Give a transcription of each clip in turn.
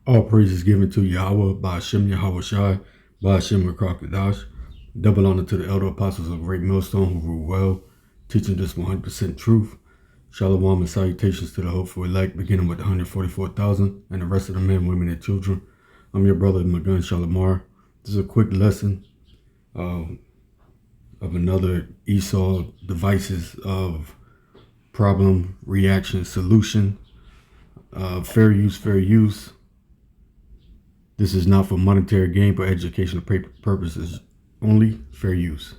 All praise is given to Yahweh by Hashem Yahweh Shai, by Hashem Rakakadash. Double honor to the elder apostles of Great Millstone who rule well, teaching this 100% truth. Shalom and salutations to the hopeful elect, beginning with the 144,000 and the rest of the men, women, and children. I'm your brother Magun Shalamar. This is a quick lesson of another Esau devices of problem, reaction, solution, fair use, fair use. This is not for monetary gain but educational purposes only. Fair use.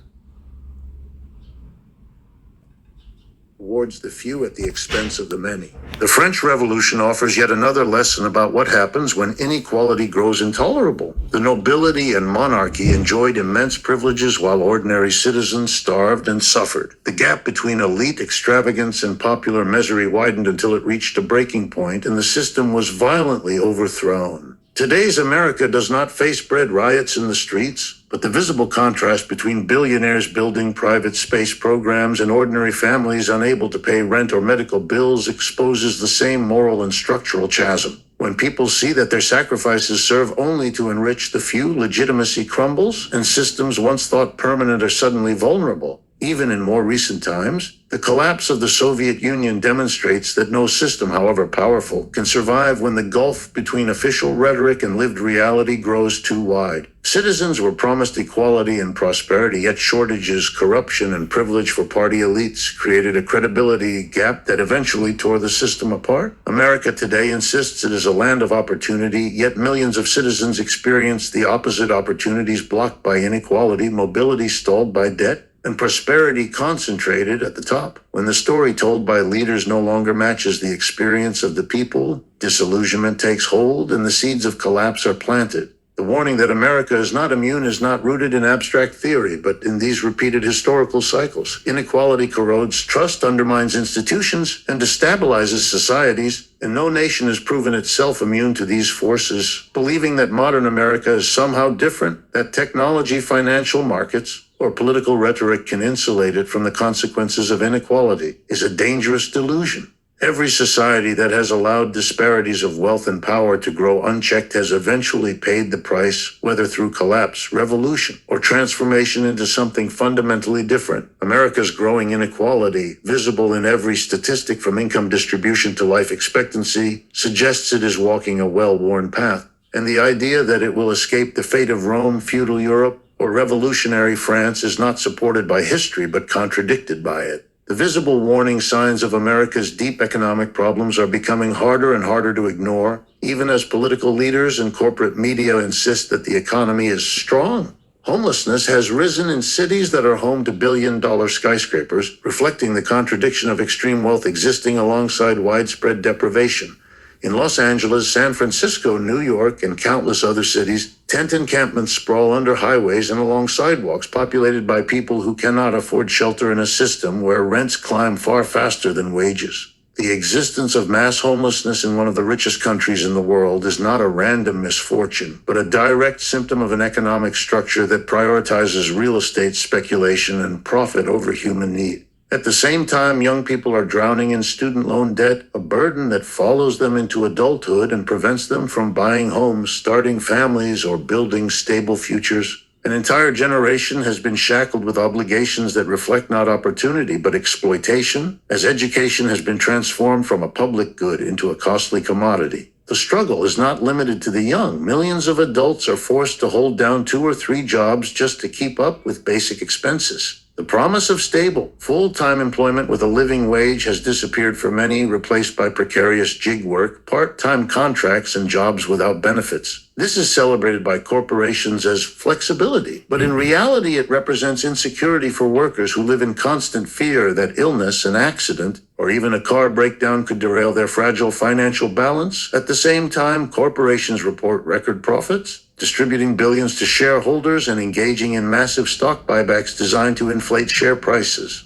Towards the few at the expense of the many. The French Revolution offers yet another lesson about what happens when inequality grows intolerable. The nobility and monarchy enjoyed immense privileges while ordinary citizens starved and suffered. The gap between elite extravagance and popular misery widened until it reached a breaking point, and the system was violently overthrown. Today's America does not face bread riots in the streets, but the visible contrast between billionaires building private space programs and ordinary families unable to pay rent or medical bills exposes the same moral and structural chasm. When people see that their sacrifices serve only to enrich the few, legitimacy crumbles, and systems once thought permanent are suddenly vulnerable. Even in more recent times, the collapse of the Soviet Union demonstrates that no system, however powerful, can survive when the gulf between official rhetoric and lived reality grows too wide. Citizens were promised equality and prosperity, yet shortages, corruption, and privilege for party elites created a credibility gap that eventually tore the system apart. America today insists it is a land of opportunity, yet millions of citizens experience the opposite: opportunities blocked by inequality, mobility stalled by debt, and prosperity concentrated at the top. When the story told by leaders no longer matches the experience of the people, disillusionment takes hold and the seeds of collapse are planted. The warning that America is not immune is not rooted in abstract theory, but in these repeated historical cycles. Inequality corrodes trust, undermines institutions, and destabilizes societies, and no nation has proven itself immune to these forces. Believing that modern America is somehow different, that technology, financial markets, or political rhetoric can insulate it from the consequences of inequality is a dangerous delusion. Every society that has allowed disparities of wealth and power to grow unchecked has eventually paid the price, whether through collapse, revolution, or transformation into something fundamentally different. America's growing inequality, visible in every statistic from income distribution to life expectancy, suggests it is walking a well-worn path. And the idea that it will escape the fate of Rome, feudal Europe, or revolutionary France is not supported by history but contradicted by it. The visible warning signs of America's deep economic problems are becoming harder and harder to ignore, even as political leaders and corporate media insist that the economy is strong. Homelessness has risen in cities that are home to billion-dollar skyscrapers, reflecting the contradiction of extreme wealth existing alongside widespread deprivation. In Los Angeles, San Francisco, New York, and countless other cities, tent encampments sprawl under highways and along sidewalks populated by people who cannot afford shelter in a system where rents climb far faster than wages. The existence of mass homelessness in one of the richest countries in the world is not a random misfortune, but a direct symptom of an economic structure that prioritizes real estate speculation and profit over human need. At the same time, young people are drowning in student loan debt, a burden that follows them into adulthood and prevents them from buying homes, starting families, or building stable futures. An entire generation has been shackled with obligations that reflect not opportunity but exploitation, as education has been transformed from a public good into a costly commodity. The struggle is not limited to the young. Millions of adults are forced to hold down 2 or 3 jobs just to keep up with basic expenses. The promise of stable, full-time employment with a living wage has disappeared for many, replaced by precarious gig work, part-time contracts, and jobs without benefits. This is celebrated by corporations as flexibility, but in reality it represents insecurity for workers who live in constant fear that illness, an accident, or even a car breakdown could derail their fragile financial balance. At the same time, corporations report record profits, distributing billions to shareholders and engaging in massive stock buybacks designed to inflate share prices.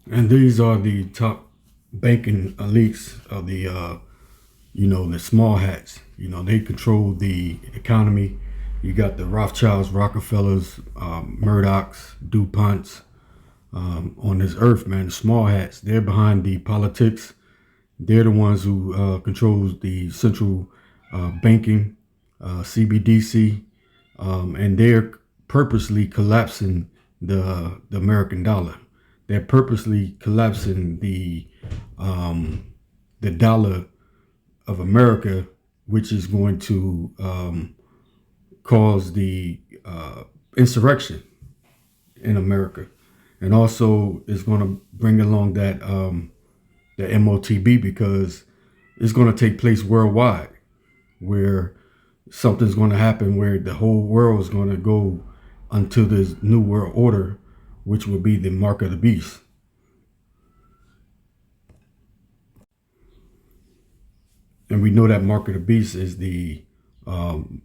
And these are the top banking elites of the small hats. They control the economy. You got the Rothschilds, Rockefellers, Murdochs, DuPonts on this earth, man. The small hats, they're behind the politics. They're the ones who controls the central banking, CBDC, and they're purposely collapsing the American dollar. They're purposely collapsing the dollar of America, which is going to cause the insurrection in America, and also is going to bring along that the MOTB, because it's going to take place worldwide, where something's going to happen where the whole world is going to go unto this new world order, which will be the mark of the beast. And we know that mark of the beast is the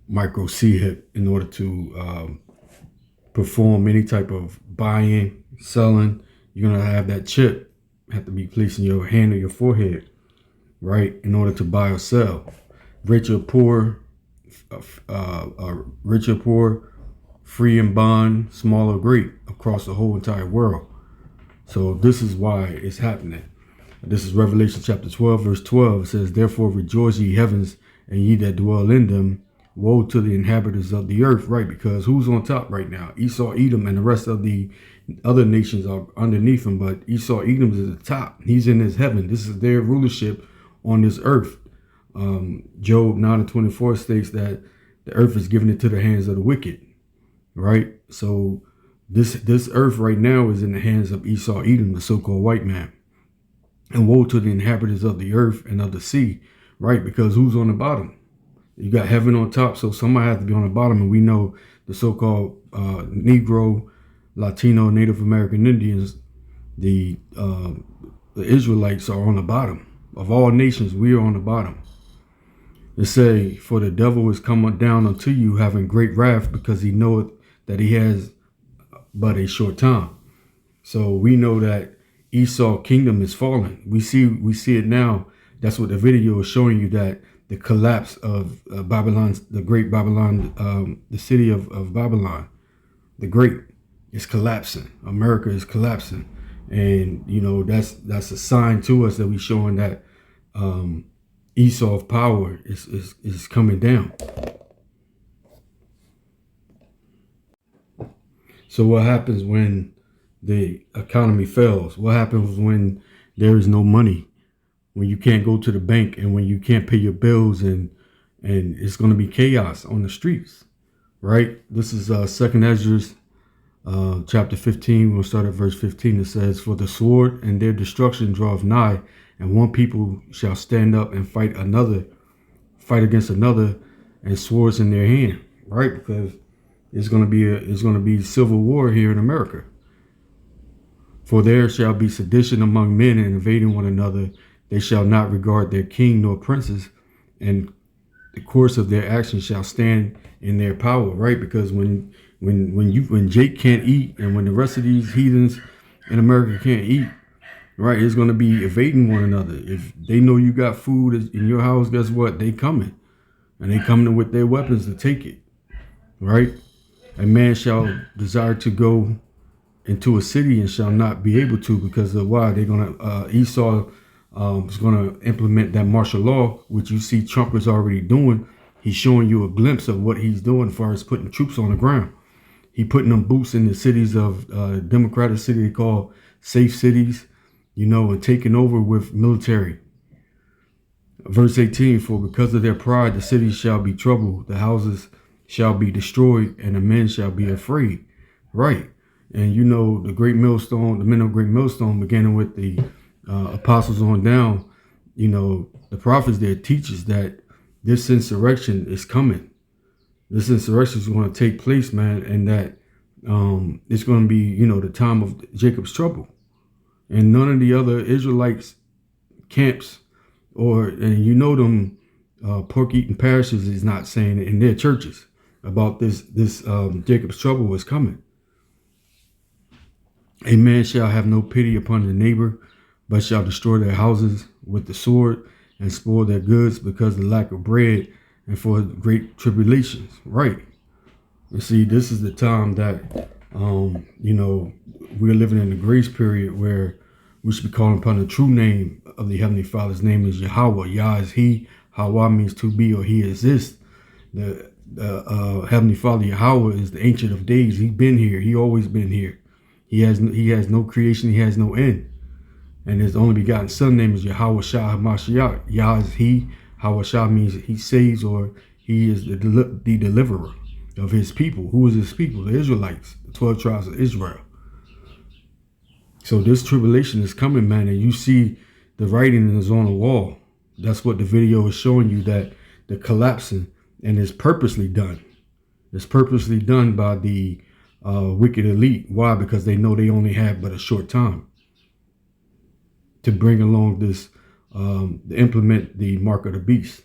micro C-hip, in order to perform any type of buying, selling. You're going to have that chip have to be placed in your hand or your forehead, right, in order to buy or sell. Rich or poor, free and bond, small or great, across the whole entire world. So this is why it's happening. This is Revelation chapter 12, verse 12. It says, "Therefore rejoice, ye heavens, and ye that dwell in them. Woe to the inhabitants of the earth," right? Because who's on top right now? Esau, Edom, and the rest of the other nations are underneath him. But Esau, Edom is at the top. He's in his heaven. This is their rulership on this earth. Job 9:24 states that the earth is given into the hands of the wicked, right? So this earth right now is in the hands of Esau, Edom, the so-called white man. And woe to the inhabitants of the earth and of the sea, right? Because who's on the bottom? You got heaven on top, so somebody has to be on the bottom. And we know the so-called Negro, Latino, Native American Indians, the Israelites are on the bottom. Of all nations, we are on the bottom. It say, "For the devil is come down unto you, having great wrath, because he knoweth that he has but a short time." So we know that Esau kingdom is falling. We see it now. That's what the video is showing you, that the collapse of Babylon, the great Babylon, the city of Babylon, the great, is collapsing. America is collapsing. And, you know, that's a sign to us that we're showing that Esau's power is coming down. So what happens when the economy fails? What happens when there is no money? When you can't go to the bank, and when you can't pay your bills, and it's going to be chaos on the streets, right? This is 2nd Ezra chapter 15. We'll start at verse 15. It says, "For the sword and their destruction draweth nigh, and one people shall stand up and fight against another, and swords in their hand," right? Because it's going to be civil war here in America. "For there shall be sedition among men, and invading one another. They shall not regard their king nor princes, and the course of their actions shall stand in their power," right? Because when Jake can't eat, and when the rest of these heathens in America can't eat, right, it's going to be evading one another. If they know you got food in your house, guess what? They coming, and they coming with their weapons to take it, right? "A man shall desire to go into a city and shall not be able to," because of why? They're gonna Esau is gonna implement that martial law, which you see Trump is already doing. He's showing you a glimpse of what he's doing as far as putting troops on the ground. He putting them boots in the cities of Democratic city they call safe cities, you know, and taking over with military. Verse 18, "For because of their pride, the cities shall be troubled, the houses shall be destroyed, and the men shall be afraid," right? And you know, the great millstone, the men of great millstone, beginning with the apostles on down, you know, the prophets there teaches that this insurrection is coming. This insurrection is going to take place, man, and that it's going to be, you know, the time of Jacob's trouble. And none of the other Israelites camps, and you know, them pork eating parishes is not saying it in their churches about this Jacob's trouble is coming. "A man shall have no pity upon the neighbor, but shall destroy their houses with the sword, and spoil their goods because of the lack of bread, and for great tribulations," right? And see, this is the time that you know, we're living in the grace period where we should be calling upon the true name of the Heavenly Father's name is Yahweh. Yah is He, Hawa means to be or he exists. The Heavenly Father Yahweh is the Ancient of Days. He's been here. He always been here. He has no creation. He has no end. And his only begotten son name is Yahweh Shah HaMashiach. Yah is he. Hawa Shah means he saves, or he is the deliverer of his people. Who is his people? The Israelites, the 12 tribes of Israel. So this tribulation is coming, man, and you see the writing is on the wall. That's what the video is showing you, that the collapsing, and it's purposely done. It's purposely done by the wicked elite. Why? Because they know they only have but a short time to bring along this, to implement the mark of the beast.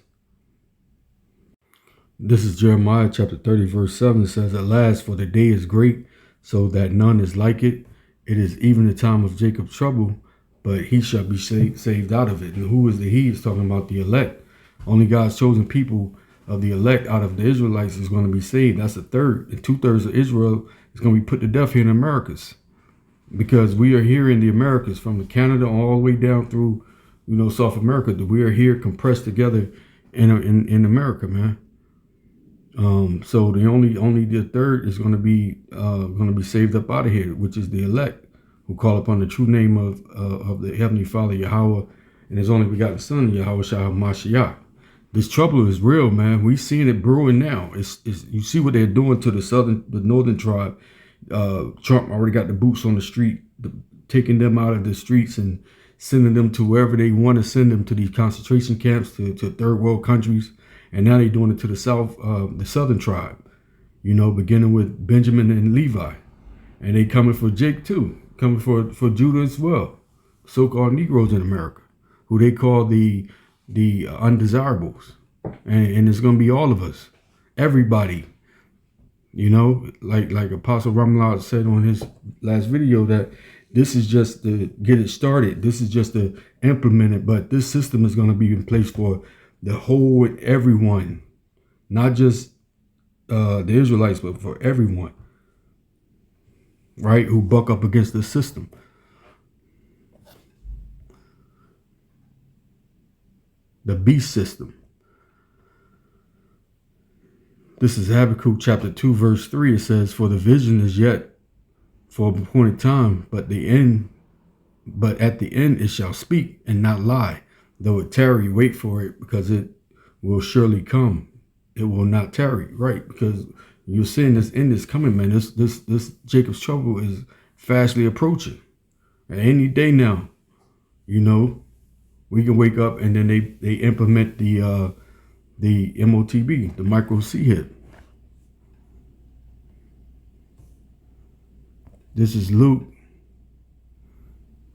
This is Jeremiah chapter 30, verse 7. It says, "At last, for the day is great, so that none is like it. It is even the time of Jacob's trouble, but he shall be saved out of it." And who is the he? Is talking about the elect. Only God's chosen people of the elect out of the Israelites is going to be saved. That's a third. And 2/3 of Israel is going to be put to death here in the Americas. Because we are here in the Americas, from Canada all the way down through, South America. We are here compressed together in America, man. So the only the third is going to be saved up out of here, which is the elect, who call upon the true name of the Heavenly Father Yahweh and His only begotten Son Yahweh Shah HaMashiach. This trouble is real, man. We seeing it brewing now. It's you see what they're doing to the northern tribe. Trump already got the boots on the street, taking them out of the streets and sending them to wherever they want to send them, to these concentration camps, to third world countries. And now they're doing it to the southern tribe, beginning with Benjamin and Levi. And they coming for Jake too, coming for Judah as well. So-called Negroes in America, who they call the undesirables. And it's going to be all of us, everybody. Like Apostle Ramallah said on his last video, that this is just to get it started. This is just to implement it. But this system is going to be in place for the whole, everyone, not just the Israelites, but for everyone, right, who buck up against the system. The beast system. This is Habakkuk chapter 2, verse 3. It says, "For the vision is yet for a appointed time, but at the end it shall speak and not lie. Though it tarry, wait for it, because it will surely come. It will not tarry," right? Because you're seeing this end is coming, man. This Jacob's trouble is fastly approaching. At any day now, we can wake up and then they implement the MOTB, the micro C hit. This is Luke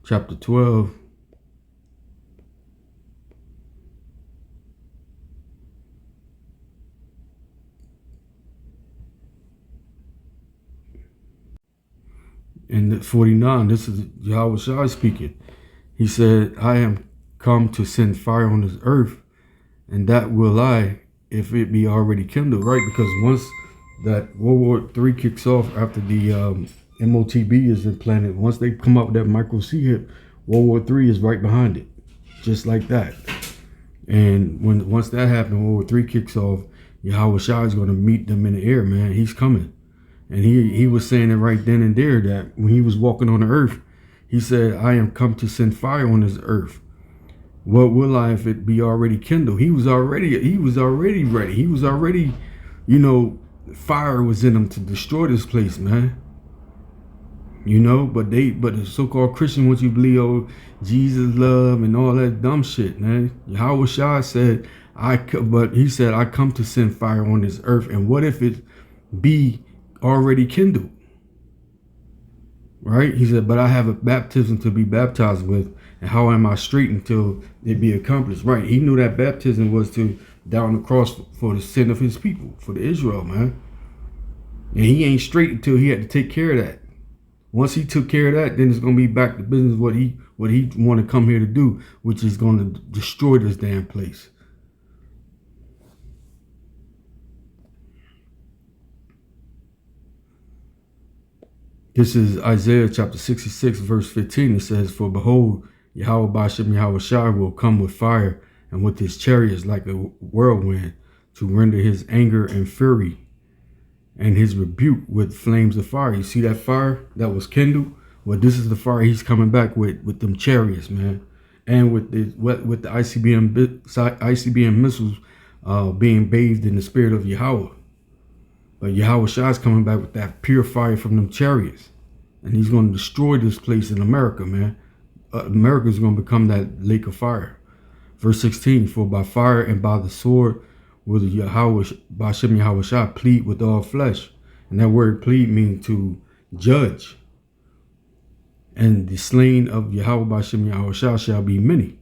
chapter 12. And 49, this is Yahweh Shai speaking. He said, "I am come to send fire on this earth, and that will I, if it be already kindled," right? Because once that World War III kicks off, after the MOTB is implanted, once they come up with that micro C hip, World War III is right behind it, just like that. And once that happens, World War III kicks off, Yahweh Shai is going to meet them in the air, man. He's coming. And he was saying it right then and there, that when he was walking on the earth, he said, "I am come to send fire on this earth. What will I, if it be already kindled?" He was already ready. He was already, fire was in him to destroy this place, man. But the so-called Christian, once you believe, Jesus love and all that dumb shit, man. Yahweh Shai said, he said, "I come to send fire on this earth. And what if it be already kindled?" Right? He said, "But I have a baptism to be baptized with, and how am I straight until it be accomplished?" Right? He knew that baptism was to die on the cross for the sin of his people, for the Israel, man. And he ain't straight until he had to take care of that. Once he took care of that, then it's going to be back to business, what he want to come here to do, which is going to destroy this damn place. This is Isaiah chapter 66, verse 15. It says, "For behold, Yahweh Bashem Yahweh Shai will come with fire and with his chariots like a whirlwind, to render his anger and fury and his rebuke with flames of fire. You see that fire that was kindled? Well, this is the fire he's coming back with them chariots, man, and with the ICBM missiles being bathed in the spirit of Yahweh. But Yahweh Shah is coming back with that pure fire from them chariots, and he's going to destroy this place in America, man. America is going to become that lake of fire. Verse 16, for by fire and by the sword will the Yahweh, Bashem Yahweh Shah, plead with all flesh. And that word plead means to judge. And the slain of Yahweh Bashem Yahweh Shah shall be many.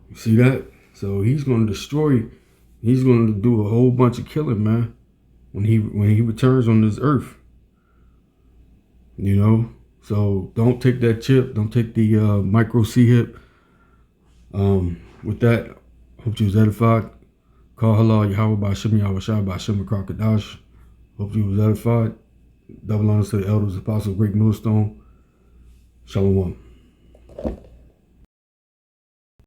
You see that? So he's going to destroy, he's going to do a whole bunch of killing, man, when he returns on this earth. You know? So don't take that chip. Don't take the micro C-hip. With that, hope you was edified. Call halal Yahweh by Shem Yahweh Shai by Shem Krokadash. Hope you was edified. Double honors to the elders, apostles, great millstone. Shalom.